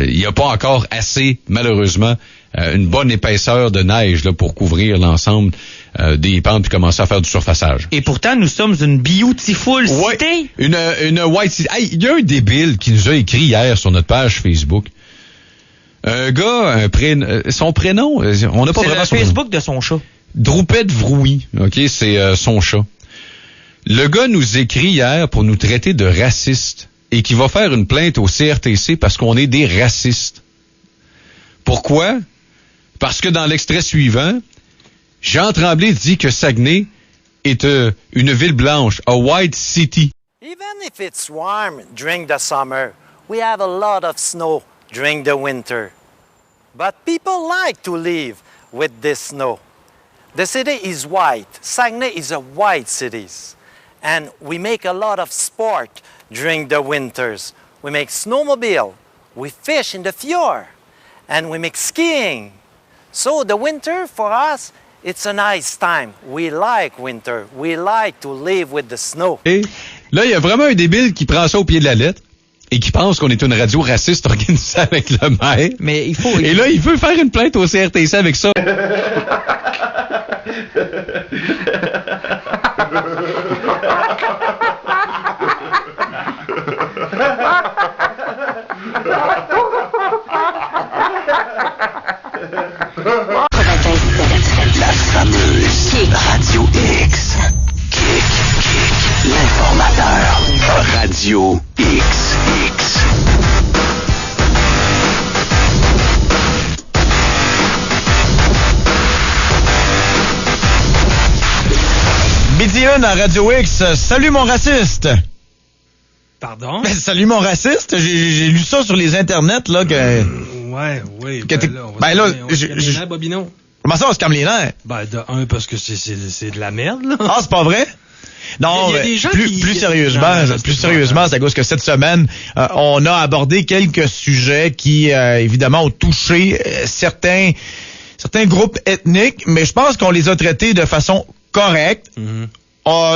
il n'y a pas encore assez, malheureusement, une bonne épaisseur de neige là, pour couvrir l'ensemble des pentes puis commencer à faire du surfaçage. Et pourtant, nous sommes une beautiful city. Une white city. Hey, il y a un débile qui nous a écrit hier sur notre page Facebook. Un gars, son prénom, on n'a pas vraiment son prénom. C'est le Facebook de son chat. Droupette Vrouy, OK, c'est son chat. Le gars nous écrit hier pour nous traiter de racistes et qui va faire une plainte au CRTC parce qu'on est des racistes. Pourquoi? Parce que dans l'extrait suivant, Jean Tremblay dit que Saguenay est une ville blanche, a white city. Even if it's warm during the summer, we have a lot of snow during the winter. But people like to live with this snow. The city is white. Saguenay is a white city. And we make a lot of sport during the winters. We make snowmobile. We fish in the fjord. And we make skiing. So the winter for us, it's a nice time. We like winter. We like to live with the snow. Et là, il y a vraiment un débile qui prend ça au pied de la lettre et qui pense qu'on est une radio raciste organisée avec le maire. Mais il faut... Et là, il veut faire une plainte au CRTC avec ça. La fameuse Radio X. Kick. L'informateur. Radio X. Midi 1 à Radio X. Salut mon raciste. Pardon? Ben, salut mon raciste. J'ai lu ça sur les internets là que. Oui. Que on va se calmer les nerfs, Bobineau. Comment ça on se calme les nerfs? Ben de un parce que c'est de la merde là. Ah c'est pas vrai? Non, il y a des gens plus sérieusement, c'est à cause que cette semaine, on a abordé quelques sujets qui, évidemment, ont touché certains groupes ethniques, mais je pense qu'on les a traités de façon correcte. Mm-hmm.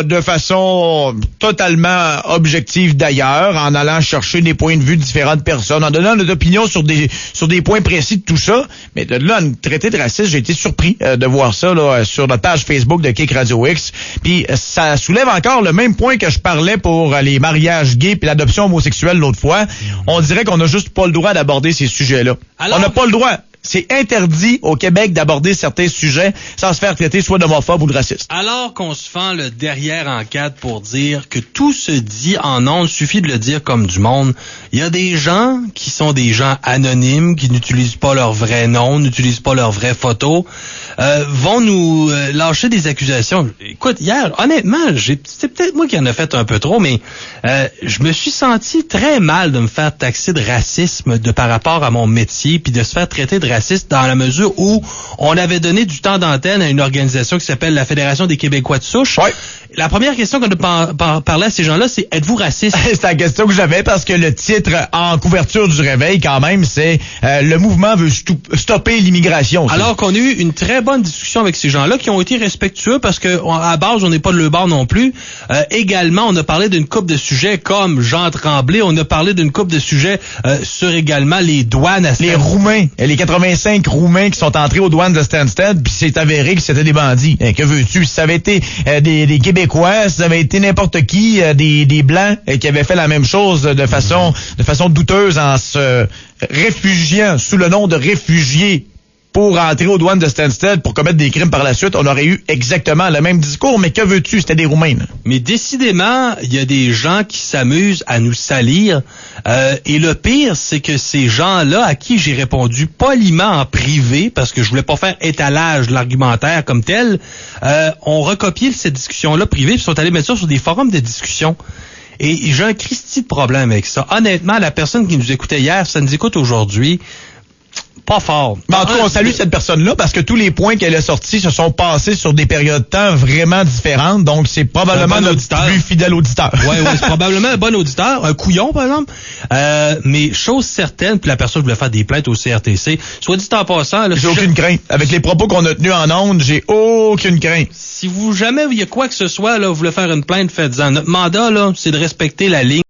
De façon totalement objective d'ailleurs, en allant chercher des points de vue de différentes personnes, en donnant notre opinion sur des points précis de tout ça. Mais de là à nous traiter de raciste, j'ai été surpris de voir ça là sur notre page Facebook de Kick Radio X. Puis ça soulève encore le même point que je parlais pour les mariages gays puis l'adoption homosexuelle l'autre fois. On dirait qu'on n'a juste pas le droit d'aborder ces sujets-là. On n'a pas le droit. C'est interdit au Québec d'aborder certains sujets sans se faire traiter soit d'homophobe ou de raciste. Alors qu'on se fend le derrière en quatre pour dire que tout se dit en ondes, suffit de le dire comme du monde. Il y a des gens qui sont des gens anonymes, qui n'utilisent pas leur vrai nom, n'utilisent pas leur vraie photo, vont nous lâcher des accusations. Écoute, hier, honnêtement, c'est peut-être moi qui en ai fait un peu trop, mais je me suis senti très mal de me faire taxer de racisme par rapport à mon métier, puis de se faire traiter de raciste dans la mesure où on avait donné du temps d'antenne à une organisation qui s'appelle la Fédération des Québécois de souche. Ouais. La première question qu'on a parlé à ces gens-là, c'est « Êtes-vous raciste? » C'est la question que j'avais parce que le titre en couverture du réveil, quand même, c'est le mouvement veut stopper l'immigration. Alors qu'on a eu une très bonne discussion avec ces gens-là qui ont été respectueux parce que à base, on n'est pas de leur bord non plus. Également, on a parlé d'une couple de sujets comme Jean Tremblay. On a parlé d'une couple de sujets sur également les douanes à les Roumains, les 85 Roumains qui sont entrés aux douanes de Stansted, puis c'est avéré que c'était des bandits. Que veux-tu? Si ça avait été des Québécois, si ça avait été n'importe qui, des Blancs qui avaient fait la même chose de façon douteuse en se réfugiant sous le nom de réfugiés pour entrer aux douanes de Stansted pour commettre des crimes par la suite, on aurait eu exactement le même discours, mais que veux-tu? C'était des Roumains. Là. Mais décidément, il y a des gens qui s'amusent à nous salir. Et le pire, c'est que ces gens-là, à qui j'ai répondu poliment en privé, parce que je voulais pas faire étalage de l'argumentaire comme tel, ont recopié cette discussion-là privée, puis sont allés mettre ça sur des forums de discussion. Et j'ai un Christi de problème avec ça. Honnêtement, la personne qui nous écoutait hier, ça nous écoute aujourd'hui, pas fort. Mais en tout cas, on salue cette personne-là parce que tous les points qu'elle a sortis se sont passés sur des périodes de temps vraiment différentes. Donc, c'est probablement notre plus fidèle auditeur. Oui, c'est probablement un bon auditeur. Un couillon, par exemple. Mais chose certaine, puis la personne voulait faire des plaintes au CRTC. Soit dit en passant... Là, j'ai aucune crainte. Avec les propos qu'on a tenus en ondes, j'ai aucune crainte. Si vous jamais il y a quoi que ce soit, là, vous voulez faire une plainte, faites-en. Notre mandat, là, c'est de respecter la ligne.